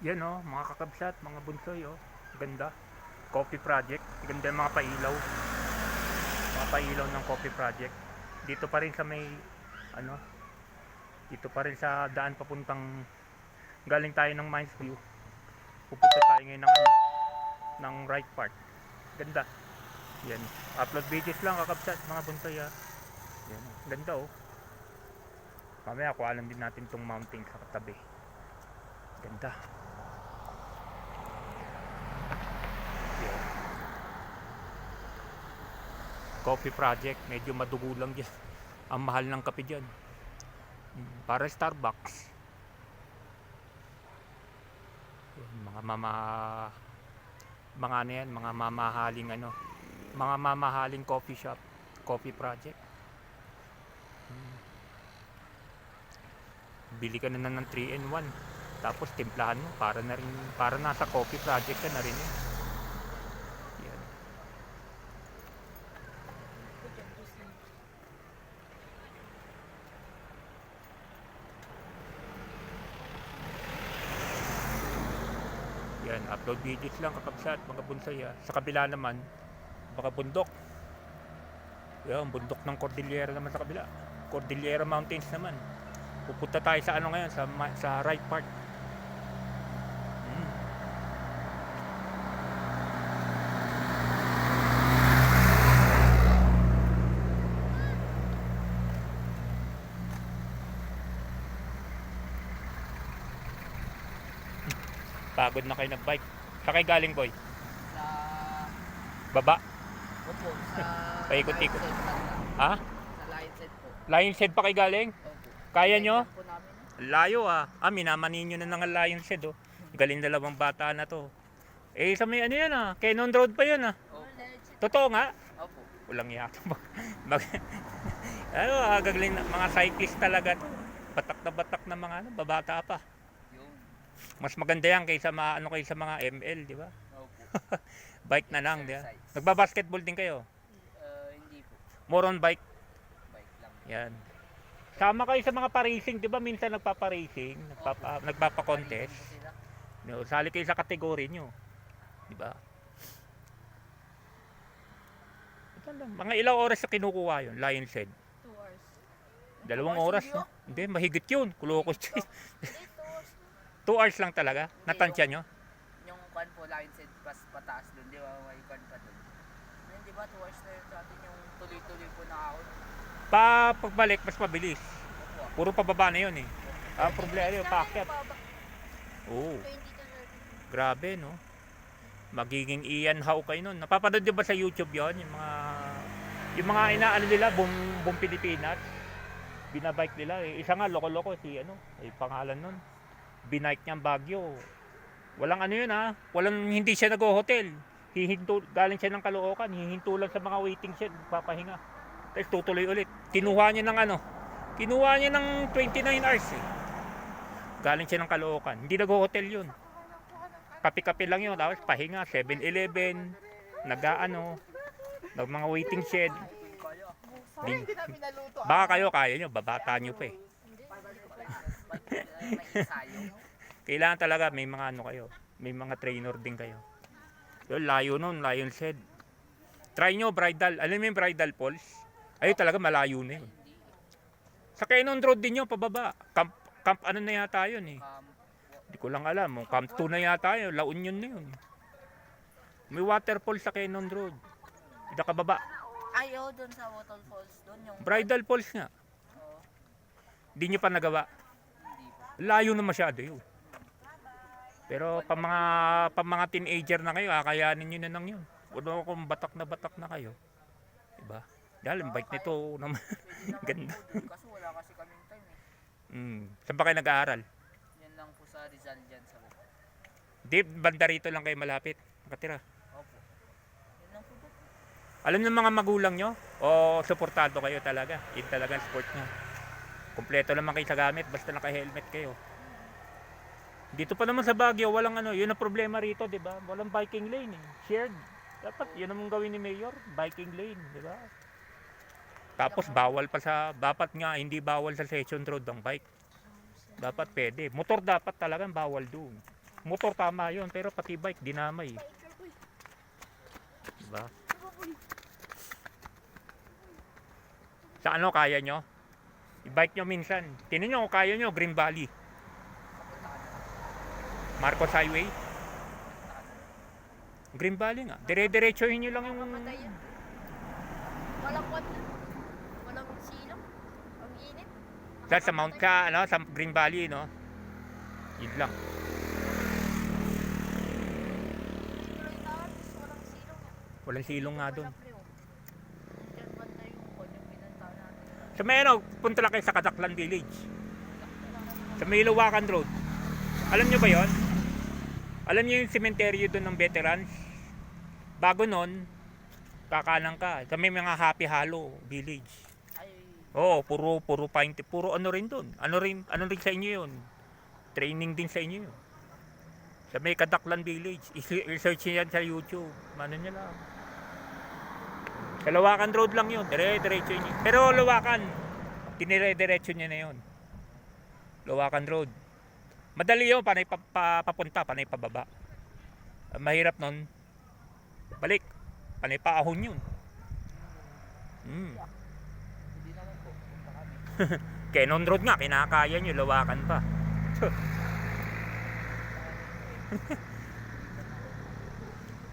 Yan oh, mga kakabsat, mga bunsoy oh. Ganda. Coffee Project. Ganda yung mga pailaw. Mga pailaw ng Coffee Project. Dito pa rin sa may ano, dito pa rin sa daan papuntang galing tayo ng Mines View. Pupunta tayo ngayon ng ano, ng right part. Ganda. Yan. Upload videos lang kakabsat, mga bunsoy ah. Yan. Ganda oh. Mamaya kuhanan din natin tong mountain sa katabi. Ganda. Yan. Coffee Project, medyo madugo lang dyan. Ang mahal ng kape dyan. Para Starbucks. Yan, mga ano yan, mga mamahaling ano, mga mamahaling coffee shop, Coffee Project. Bili ka na ng 3 in 1. Tapos timplahan mo para na rin, para nasa Coffee Project ka na rin eh. Yan. Yan, upload videos lang kakabsat, mga bunsay ah. Sa kabila naman, baka bundok. Yan, bundok ng Cordillera naman sa kabila. Cordillera Mountains naman. Pupunta tayo sa ano ngayon, sa right part. Pagod na kayo nag-bike. Sa kayo galing boy? Sa... Baba? Opo, sa... Paikot-ikot. Lions Head lang. Ha? Sa Lions Head po. Lion's Head pa kayo galing? Opo. Kaya nyo? Lions Head po namin. Layo ah. Minamanin nyo na ng Lion's Head oh. Galing dalawang bata na to. Eh sa may ano yan ah. Cannon Road pa yun ah. Opo. Totoo nga? Opo. Walang yata. Ano gagaling na mga cyclist talaga. Batak na mga ano, babata pa. Yun. Mas maganda yan kaysa ano kaysa mga ML, di ba? Opo. Bike na lang, di ba? Nagba-basketball din kayo. Hindi po. More on bike. Bike lang. Yan. Sama kayo sa mga pa-racing, di ba? Minsan nagpapa-racing, nagpapa-contest. Hindi po sila. No, sali kayo sa kategory nyo. Di ba? Mga ilang oras na kinukuha yun, Lion's Head? 2 hours. 2 oras, no? Hindi, mahigit yun. Kulokos yun. 2 hours lang talaga? Natansya nyo? Yung kwan po, Lions Head, pataas doon. Di ba? May kwan pa doon. Ayun, di ba? 2 hours na yun sa atin yung tuloy-tuloy po na ako. Pagbalik, mas mabilis. Opo. Puro pababa na yun eh. Problema yun, paakyat. Oo, 20 to 30. grabe no. Magiging Ian How kayo nun. Napapanood nyo ba sa YouTube yon yung mga inaano nila, buong Pilipinas. Binabike nila. Isa nga, loko-loko, si ano, ay pangalan nun. Binike niyang Baguio. Walang ano yun ha. Hindi siya nag-hotel. Galing siya ng Caloocan. Hihinto lang sa mga waiting shed. Papahinga. Tapos tutuloy ulit. Kinuha niya ng 29 hours eh. Galing siya ng Caloocan. Hindi nag-hotel yun. Kape-kape lang yun. Tapos pahinga. 7-Eleven. Nag-ano. Mga waiting shed. Baka kayo kaya nyo. Babata nyo pa eh. May ensayo. Kailangan talaga may mga ano kayo. May mga trainer din kayo. Yun, layo nun. Lion's Head. Try nyo bridal. Alam mo yung bridal falls? Ayun talaga malayo na yun. Sa Cannon Road din yun, pababa. Camp ano na yata yun eh. Hindi ko lang alam. Camp 2 na yata yun. La Union na yun. May waterfall sa Cannon Road. Ida ka baba. Ayaw doon sa waterfalls. Doon yung... Bridal falls nga. Oo. Hindi nyo pa nagawa. Hindi po. Layo na masyado yun. Pero pa mga teenager na kayo, kakayanin nyo na lang yun. Ano kung batak na kayo. Diba? Dahil ang bike nito naman. Ganda. Kaso wala kasi kaming time eh. Saan ba kayo nag-aaral? Yan lang po sa Rizal dyan sa baba. Di, banda rito lang kayo malapit. Nakatira. Opo. Yan lang po po. Alam ng mga magulang nyo? O suportado kayo talaga? Yun talaga ang sport nyo. Kompleto naman kayo sa gamit. Basta naka-helmet kayo. Dito pa naman sa Baguio, walang ano. Yun ang problema rito, di ba? Walang biking lane eh. Shared. Dapat yun ang gawin ni Mayor. Biking lane, di ba? Tapos dapat nga hindi bawal sa Session Road ang bike. Dapat pwede. Motor dapat talagang bawal doon. Motor tama yun, pero pati bike dinamay. Diba? Sa ano kaya nyo? I-bike nyo minsan. Tingnan nyo kung kaya nyo, Green Valley. Marcos Highway. Green Valley nga. Dire-diretsohin nyo lang yung... Mamatay yan. Walang kwan na. Walang silong. Ang init. Sa Mount ka, ano, sa Green Valley, no? Yun lang. Tuloy na, walang silong yan. Walang silong nga doon. Wala pre, oh. Diyan banda yung kwan yung pinunta natin. Sa may ano, punta lang kayo sa Kadaklan Village. Sa may Luwakan Road. Alam nyo ba yon? Alam nyo yung sementeryo doon ng veterans? Bago nun, kakanan ka. Sa may mga Happy Hollow Village. Ay, Oo, puro pine, puro ano rin doon. Ano rin sa inyo yun? Training din sa inyo yun. Sa may Kadaklan Village. I-search nyo yan sa YouTube. Ano nyo lang. Sa Luwakan Road lang yun. Dire-diretso nyo. Pero Luwakan, dinire-diretso nyo na yun. Luwakan Road. Madali yun, panay papunta, panay pababa. Ang mahirap nun, balik. Panay paahon yun. hindi naman po. Punta kami. Cannon Road nga, kinakaya nyo, Luwakan pa.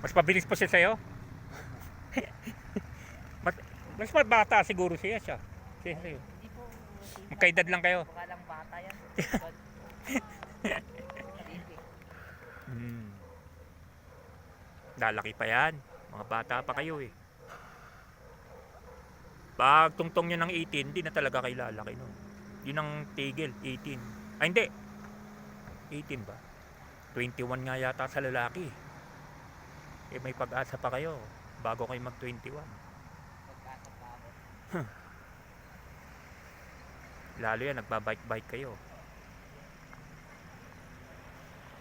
Mas pabilis pa siya sa'yo? mas bata siguro siya. Siya sa'yo. Hindi po. Magkaedad lang kayo. Baka lang bata yan. Lalaki pa yan. Mga bata pa kayo eh. Pag tungtong nyo ng 18, hindi na talaga kayo lalaki. No? Yun ang tigil, 18. Ay hindi. 18 ba? 21 nga yata sa lalaki. Eh may pag-asa pa kayo bago kayo mag 21. Magkasap pa ako. Lalo yan, nagbabike-bike kayo.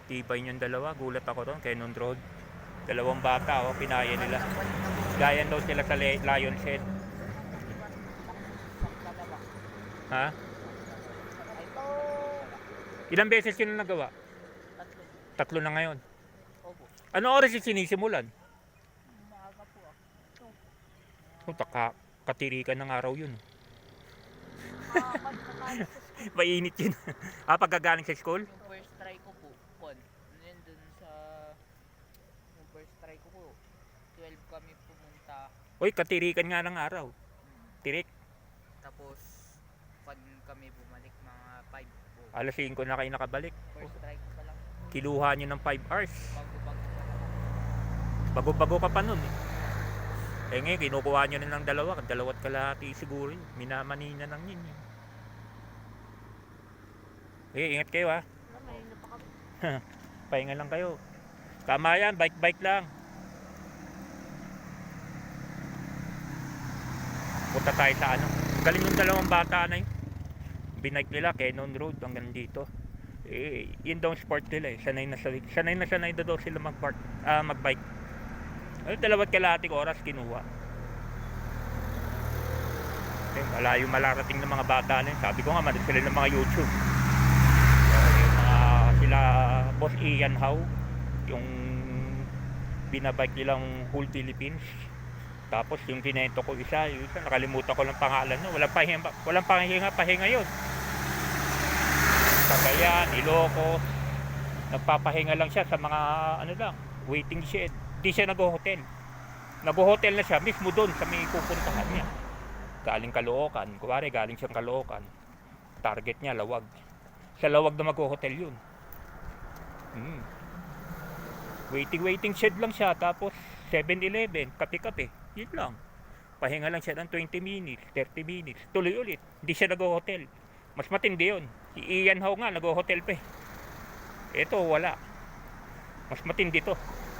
Tibay niyong dalawa, gulat ako doon, Cannon Road. Dalawang bata, pinaya nila. Gayan daw sila sa Lion's Head. Ha? Ito. Ilang beses yun na nagawa? Tatlo. 3 na ngayon. Opo. Ano oras yung sinisimulan? Maaga po ah. Katirikan ng araw yun. Makakapagpapalo sa school. Mainit yun. Pagkagaling sa school? Yung first try ko po, yun dun sa, yung first try ko po, 12 kami pumunta. Uy, katirikan nga ng araw. Tirik. Tapos, pag kami bumalik, mga 5 po. Alas 5 na kayo nakabalik. First try ko pa lang. Kiluha nyo ng 5 hours. Bago-bago pa lang. Bago-bago ka pa nun eh. Eh ngayon, kinukuha nyo na ng dalawat kalahati siguro yun. Minamanina lang yun. Eh, ingat kayo ha. Wala, malino pa kami. Pahinga lang kayo. Tama yan, bike lang. Punta tayo sa ano. Galing yung dalawang bata na yun. Binike nila, Cannon Road hanggang dito. Eh, yun daw ang sport nila eh. Sanay na daw sila magbike. Ano, 2 kalahating oras kinuha. Eh, malayo malarating ng mga bata na yun. Sabi ko nga, manood sila ng mga YouTube. Yung mga sila Boss Ian Howe, yung binabike nilang whole Philippines. Tapos yung kinento ko isa nakalimutan ko lang pangalan no. Walang pahinga yun. Cagayan, Ilocos. Nagpapahinga lang siya sa mga ano lang, waiting shed. Di siya nag-hotel. Nag-hotel na siya mismo doon sa may pupuntahan niya. Galing Caloocan. Kuwari, galing siyang Caloocan. Target niya, Lawag. Sa Lawag na mag-hotel yun. Waiting shed lang siya. Tapos 7-Eleven, kape-kape. Yun lang. Pahinga lang siya ng 20 minutes, 30 minutes. Tuloy ulit. Hindi siya nag-hotel. Mas matindi yun. Si Ian Howe nga, nag-hotel pa eh. Ito, wala. Mas matindi to.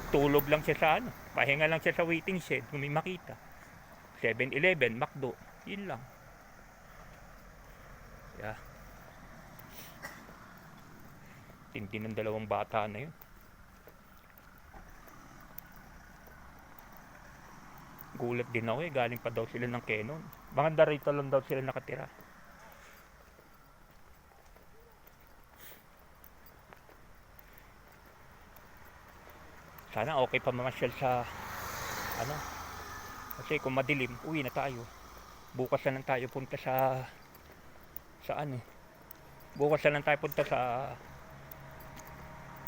Tulog lang siya sa ano. Pahinga lang siya sa waiting shed kung may makita. 7-Eleven, McDo. Yun lang. Yeah. Tindi ng dalawang bata na yun. Gulat din ako eh. Galing pa daw sila ng Cannon. Baka rito lang daw sila nakatira. Sana okay pa mamasyal sa ano. Kasi kung madilim, uwi na tayo. Bukas na lang tayo punta sa ano. Bukas na lang tayo punta sa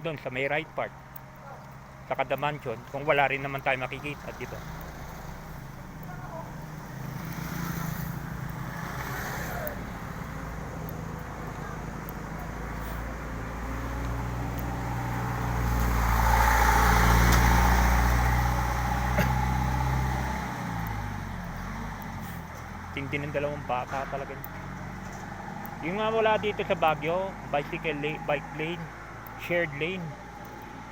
doon sa may right part. Sa Kada Mansion. Kung wala rin naman tayo makikita, di ba? Tindi ng dalawang baka talaga. Yung nga wala dito sa Baguio, bicycle lane, bike lane, shared lane.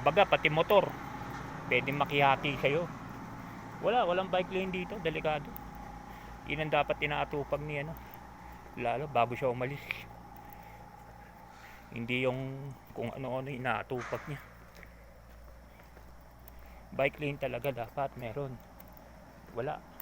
Baga pati motor, pwedeng makihati sa'yo. Walang bike lane dito, delikado. Yun ang dapat inaatupag ni ano, lalo bago siya umalis. Hindi yung kung ano-ano inaatupag niya. Bike lane talaga dapat meron. Wala.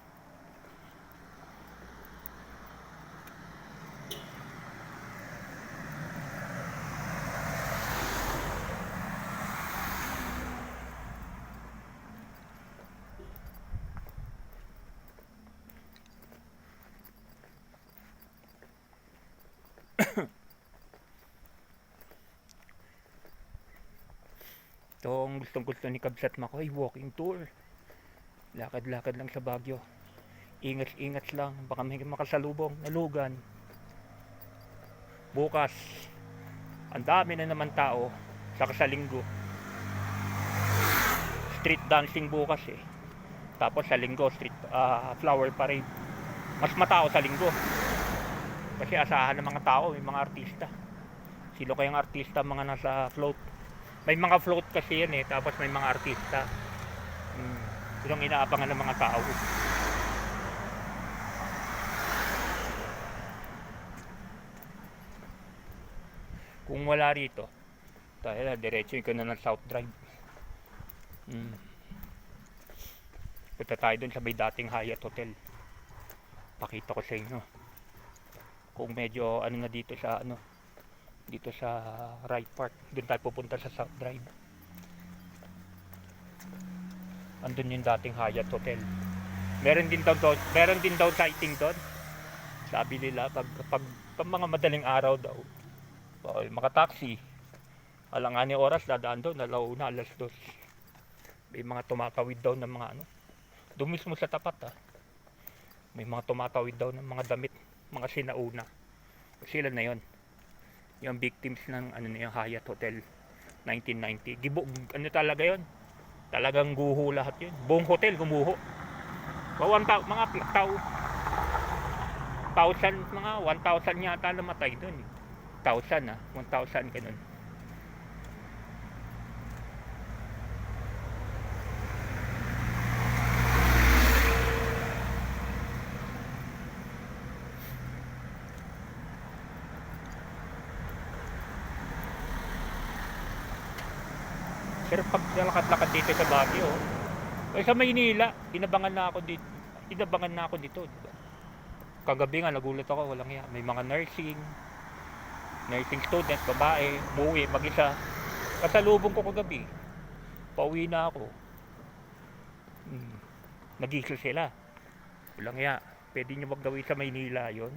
Itong gustong gusto ni Kabsat Makoy, walking tour. Lakad-lakad lang sa Baguio. Ingat-ingat lang, baka may makasalubong na lugan. Bukas, ang dami na naman tao saka sa Linggo. Street dancing bukas eh. Tapos sa Linggo, flower parade. Mas matao sa Linggo. Kasi asahan ng mga tao, may mga artista. Sino kayang artista mga nasa float? May mga float kasi yan eh, tapos may mga artista. Yun ang inaabangan ng mga tao. Kung wala rito, tayo na, diretso ko na ng South Drive. Punta tayo dun sa may dating Hyatt Hotel. Pakita ko sa inyo. Kung medyo ano na dito sa ano, dito sa right part, doon tayo pupunta sa South Drive. Andun yung dating Hyatt Hotel. Meron din daw sighting doon. Sabi nila pag mga madaling araw daw, mga taxi alangan ni oras dadaan doon, alauna, alas 2. May mga tumatawid daw ng mga ano, doon mismo sa tapat may mga tumatawid daw ng mga damit, mga sinauna. Sila na yon, yung victims ng ano na yung Hyatt Hotel 1990. Ano talaga yon, talagang guho lahat yun, buong hotel gumuho. Mga tao 1,000, mga 1,000 yata namatay doon. 1,000 1,000 ganun. Pero pag lakad-lakad dito sa Baguio, sa Maynila, inabangan na ako dito, diba? Kagabi nga nagulat ako, walang iya. May mga nursing student, babae, umuwi mag-isa. Kasalubong ko kagabi. Pauwi na ako. Nag-iisa sila. Walang iya. Pwede nyo maggawin sa Maynila yon.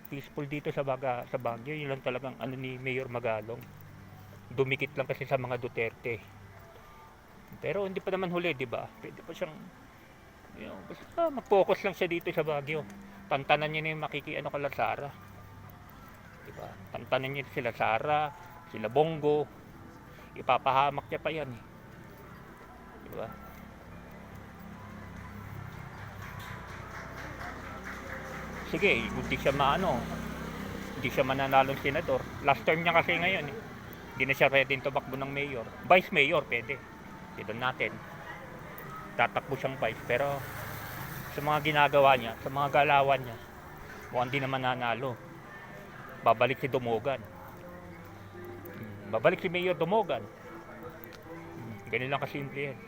Peaceful dito sa Baguio. Yun lang talagang ano ni Mayor Magalong. Dumikit lang kasi sa mga Duterte. Pero hindi pa naman huli, di ba? Pwede pa siyang basta mag-focus lang siya dito sa Baguio. Tantanan niya na yung makikiano kala Sara. Di ba? Tantanan niya sila Sara, sila Bongo. Ipapahamak niya pa yan. Di ba? Sige, hindi siya hindi siya mananalong senador. Last term niya kasi ngayon eh. Hindi na siya ready tumakbo ng mayor. Vice mayor pwede. Dito natin. Tatakbo siyang vice. Pero sa mga ginagawa niya, sa mga galawan niya, mukhang di naman nanalo. Babalik si Dumogan. Babalik si Mayor Dumogan. Ganun lang kasimple yan.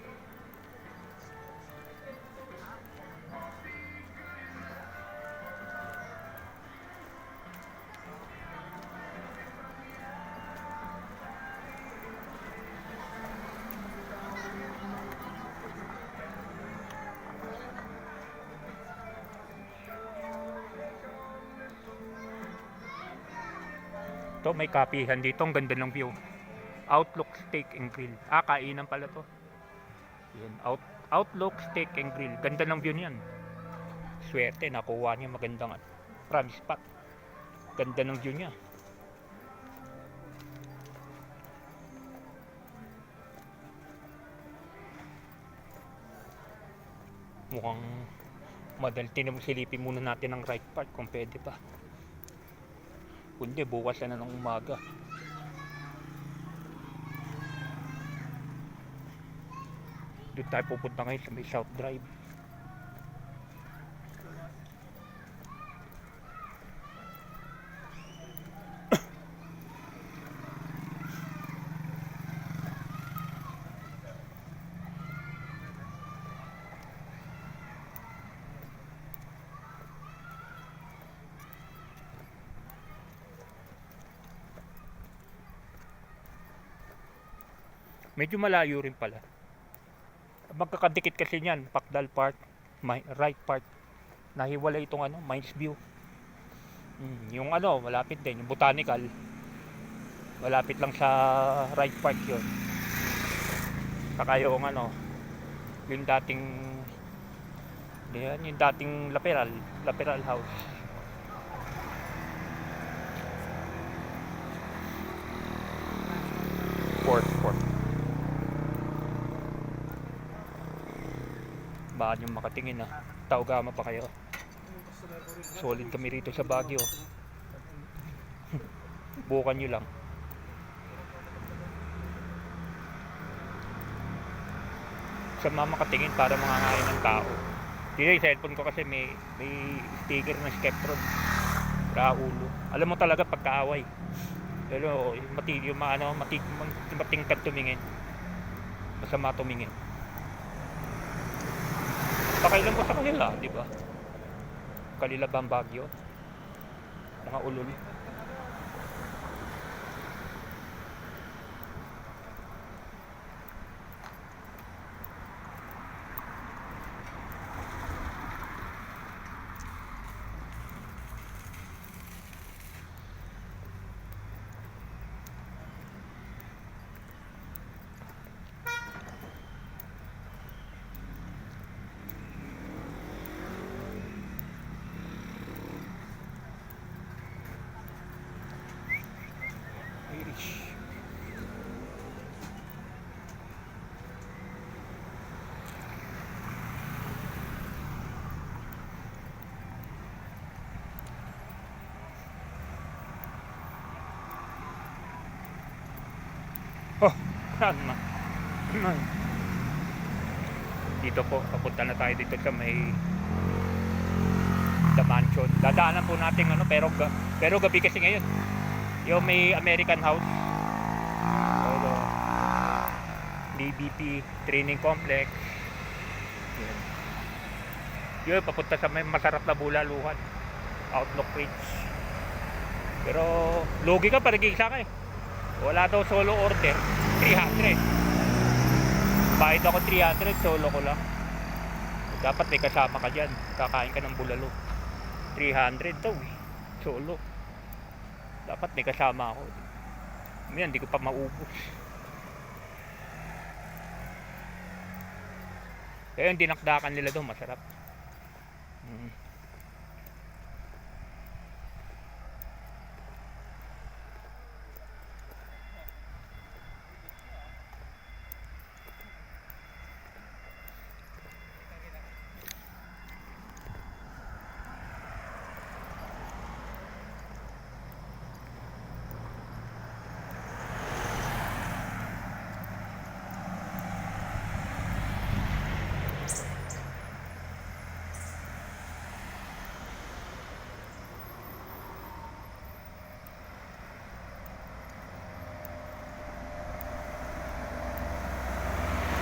To may kapihan dito, ang ganda ng view. Outlook Steak and Grill. Ah, kainan pala to. Yun, Outlook Steak and Grill. Ganda ng view niyan. Swerte, nakuha niya magandang prime spot. Ganda ng view niya. Mukhang madali. Silipin muna natin ang right part kung pwede pa. Kundi bukas na ng umaga. Doon tayo pupunta ngayon sa may South Drive. Medyo malayo rin pala. Magkakadikit kasi niyan, Pakdal Park, right park. Nahiwalay itong Mines View. Yung malapit din, yung Botanical. Malapit lang sa right park 'yon. Saka yung yung dating yung dating Laperal House. Port. Baka nyo makatingin Taugama pa kayo. Solid kami rito sa Baguio. Bukan nyo lang. Sa makatingin para mangangain ng tao. Dito yung cellphone ko kasi may sticker ng Skeptron. Raulo. Alam mo talaga pagkaaway. Pero matingkad tumingin. Masama tumingin. Pakailan ko sa kanila, di ba? Kanila ba ang Baguio? Mga ulol. Oh, ano? Dito po, papunta na tayo dito sa may The Mansion. Dadaanan po natin pero gabi kasi ngayon. Yung may American House. DBP Training Complex. Yun, papunta sa may masarap na bulaluhan. Outlook Ridge. Pero lugi ka, parigisa ka Wala daw solo order, 300. Bayad ako 300, solo ko lang. Dapat may kasama ka dyan, kakain ka ng bulalo. 300 daw solo. Dapat may kasama ako. Hindi ko pa maubos. Kaya yung dinakdakan nila doon, masarap.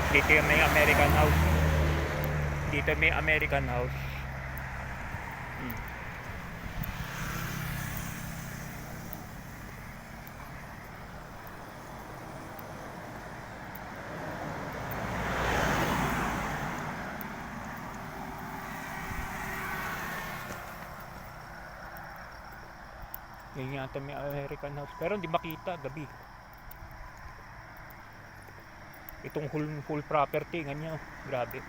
Dito yung may American House. Dito may American House. Yun yata may American house. Pero hindi makita gabi. Itong whole property, ganyan. Grabe.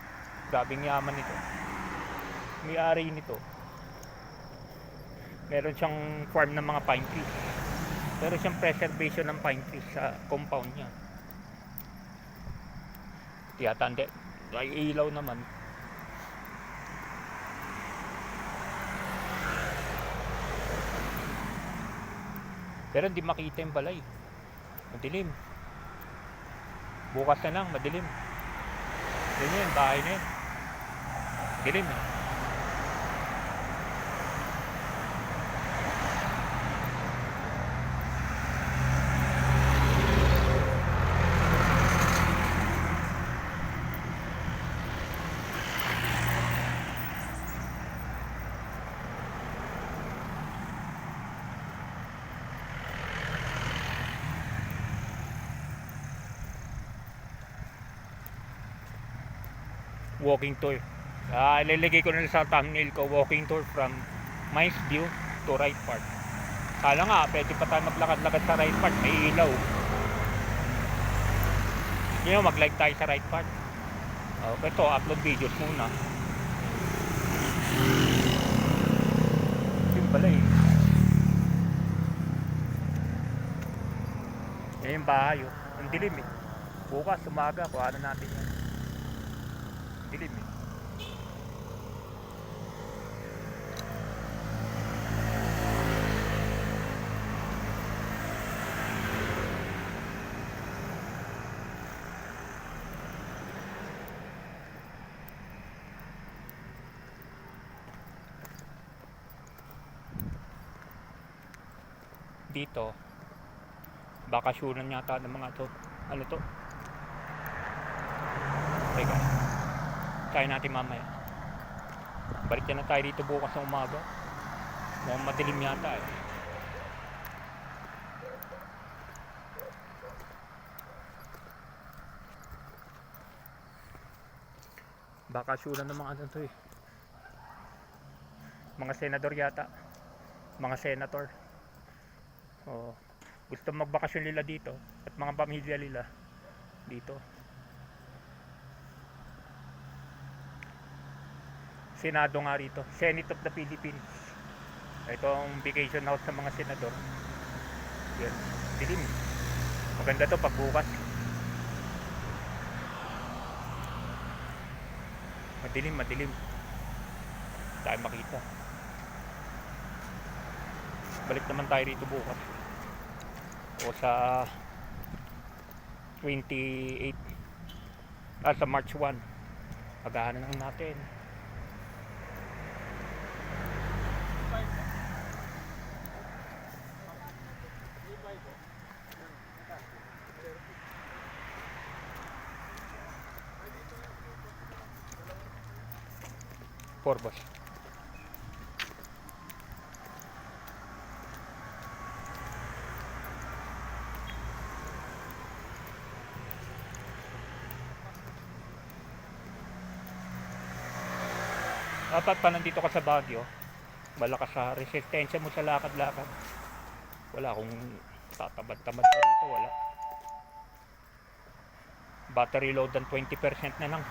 Grabing yaman nito. May-ari nito. Meron siyang farm ng mga pine trees. Meron siyang preservation ng pine trees sa compound niya. Tiyatande. Ay ilaw naman. Pero hindi makita yung balay. Madilim. Bukas na lang, madilim. Yun yun, bahay na yun. Dilim eh. Walking tour. Ilalagay ko na sa thumbnail ko, walking tour from Mines View to Wright Park. Kala nga, pwede pa tayo maglakad-lakad sa Wright Park, may ilaw. Yun know, mag-live tayo sa Wright Park. Ito, upload videos muna. Yun pala eh. Yan yung bahay oh. Ang dilim eh. Bukas, umaga, kuha na natin yan. Dilim eh. Dito bakasyonan yata ng mga to. Ano to? Teka, try natin mamaya. Balik na tayo dito bukas ng umaga. Mukhang madilim yata eh. Bakasyonan ng mga ano to eh. Mga senador yata. Mga senator. Gusto magbakasyon nila dito at mga pamilya nila dito. Senado nga rito, Senate of the Philippines. Ito ang vacation house ng mga senador. Yan, dilim. Maganda to pag bukas. Madilim. Tayo makita. Balik naman tayo rito bukas. O sa 28 sa March 1 paghahanan lang natin. Forbos. Dapat pa nandito ka sa Baguio, malakas sa resistensya mo sa lakad-lakad. Wala kung tatamad-tamad pa rito, wala. Battery load ng 20% na lang.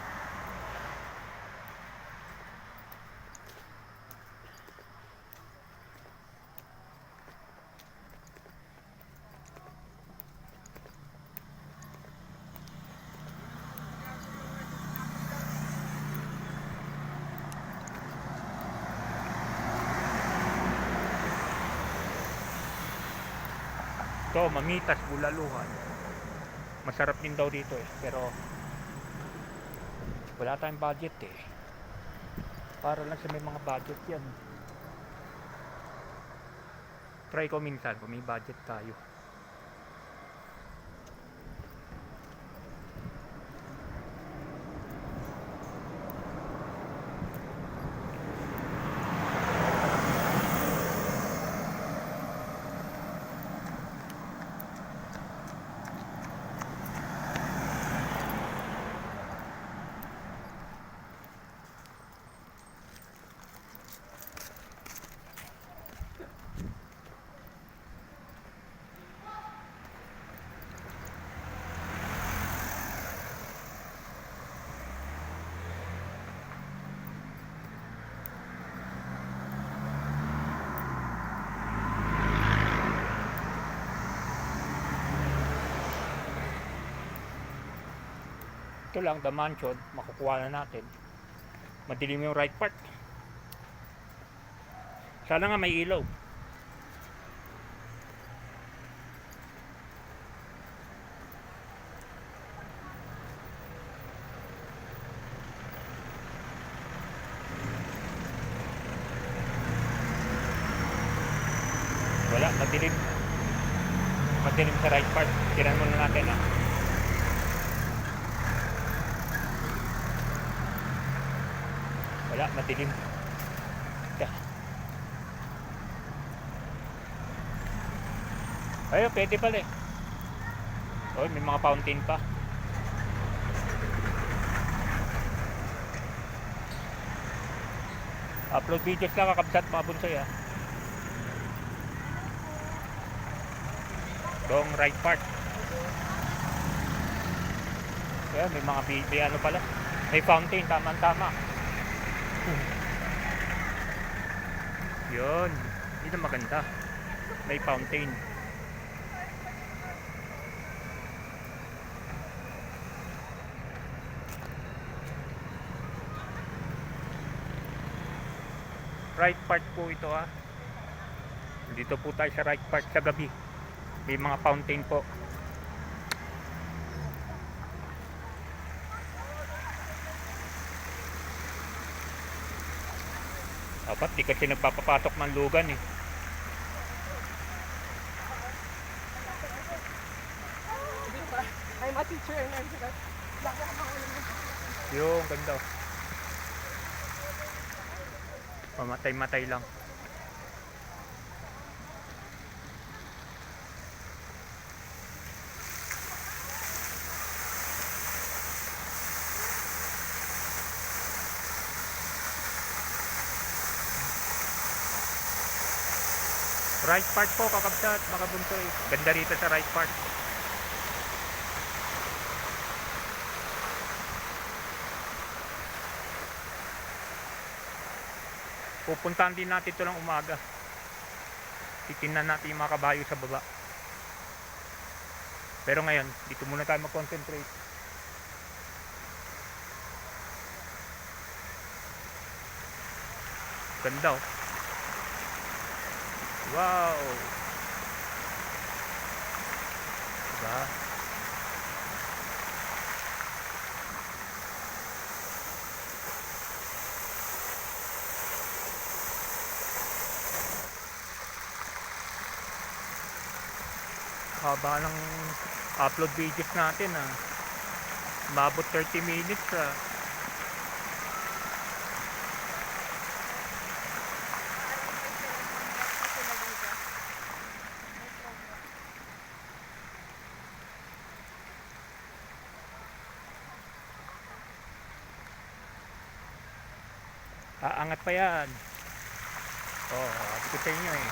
Ito, Mamitas, Bulaluhan. Masarap din daw dito eh. Pero wala tayong budget eh. Para lang sa may mga budget yan. Try ko minsan kung may budget tayo. Ito lang, the mansion, makukuha na natin. Madilim yung right part. Sana nga may ilaw. Wala, madilim. Madilim sa right part. Tinan muna natin ah. Wala, madilim. Ayun, pwede pala eh. Oh, may mga fountain pa. Upload videos lang kakabsat mga bunsoy ah. Itong right part. Kaya may mga may ano pala. May fountain, tama-tama. Yun. Yun ang maganda. May fountain. Right part po ito ah. Dito po tayo sa right part sa gabi. May mga fountain po. Dapat di kasi nagpapapasok ng lugan eh. I'm a teacher and I'm just Yung ganda. Mamatay-matay lang. Right part po kakabsat, mga bunsoy. Ganda rito sa right part. Pupuntahan din natin ito ng umaga. Titingnan natin yung mga kabayo sa baba. Pero ngayon, dito muna tayo mag-concentrate. Ganda oh. Wow! Diba? Haba ng upload videos natin ah. Mabot 30 minutes ah. Aangat pa yan. Oh, sabi ko sa inyo eh.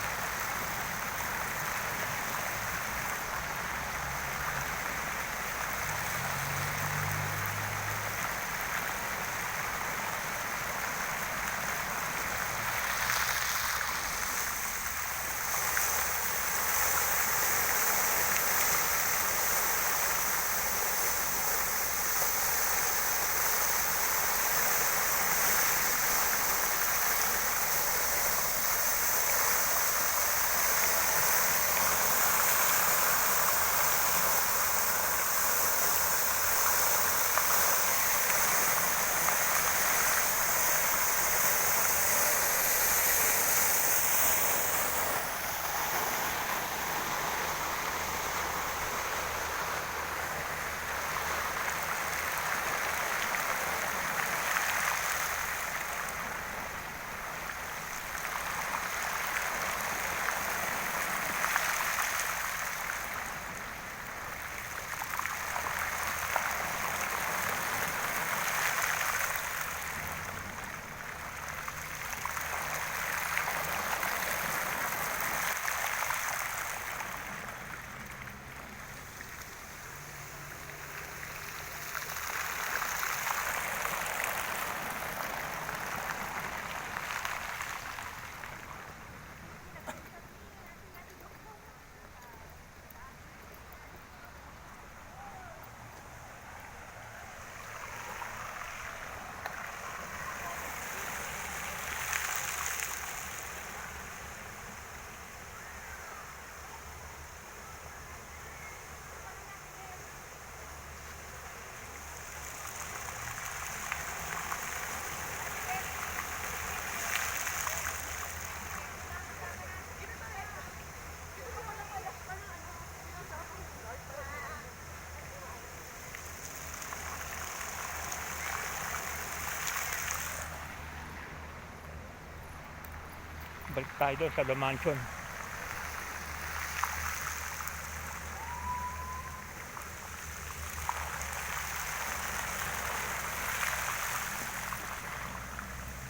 balik tayo doon sa The Mansion.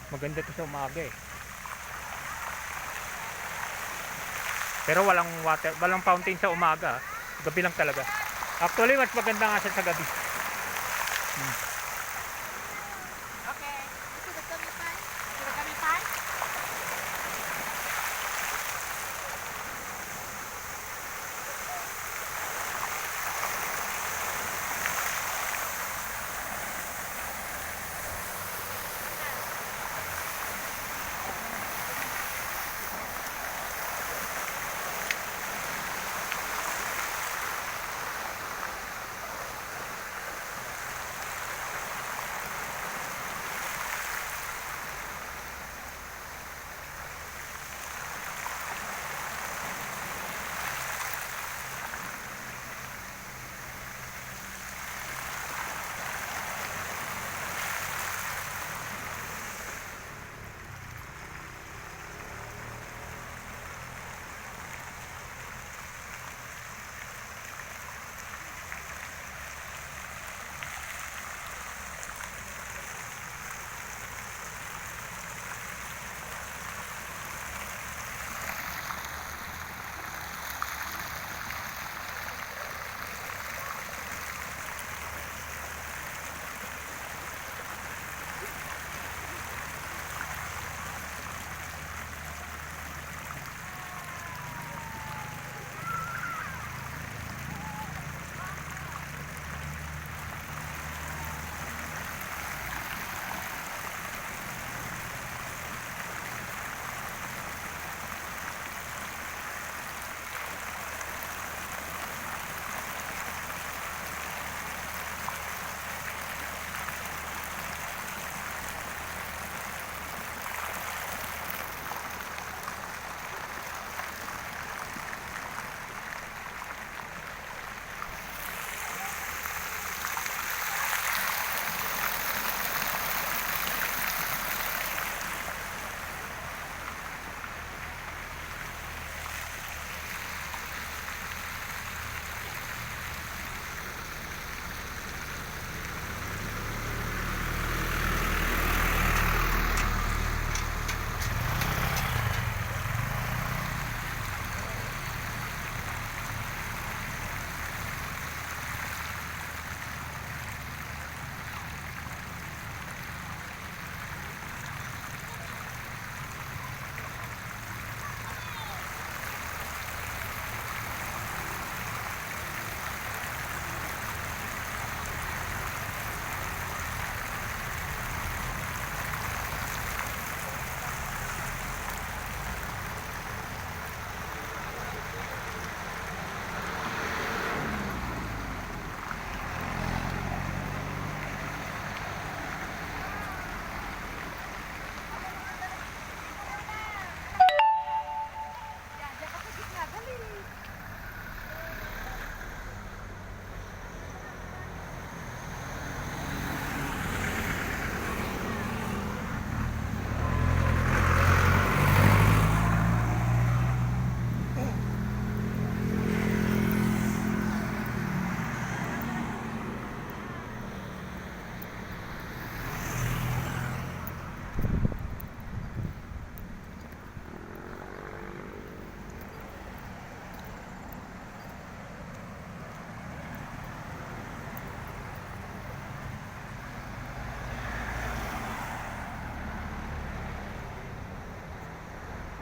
Maganda to sa umaga eh. Pero walang water, walang fountain sa umaga. Gabi lang talaga. Actually, mas maganda nga siya sa gabi. Okay. Sudah kami pan? Sudah kami pan?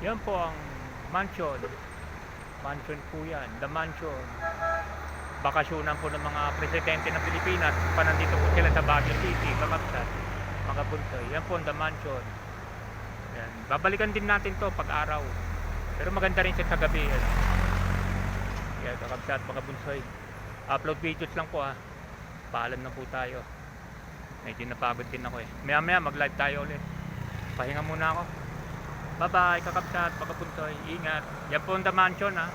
Yan po ang mansion. Mansion po yan. The Mansion. Bakasyonan po ng mga presidente ng Pilipinas. Panandito po sila sa Baguio City, Kakapsat, mga buntoy. Yan po ang The Mansion. Yan. Babalikan din natin to pag-araw. Pero maganda rin siya sa gabi. Yan, yan Kakapsat, mga buntoy. Upload videos lang po ha. Paalam na po tayo. Medyo napagod din ako eh. Maya maya mag-live tayo ulit. Pahinga muna ako. Bye bye, Kakapsat, mga buntoy. Ingat. Yan po ang The Mansion ha.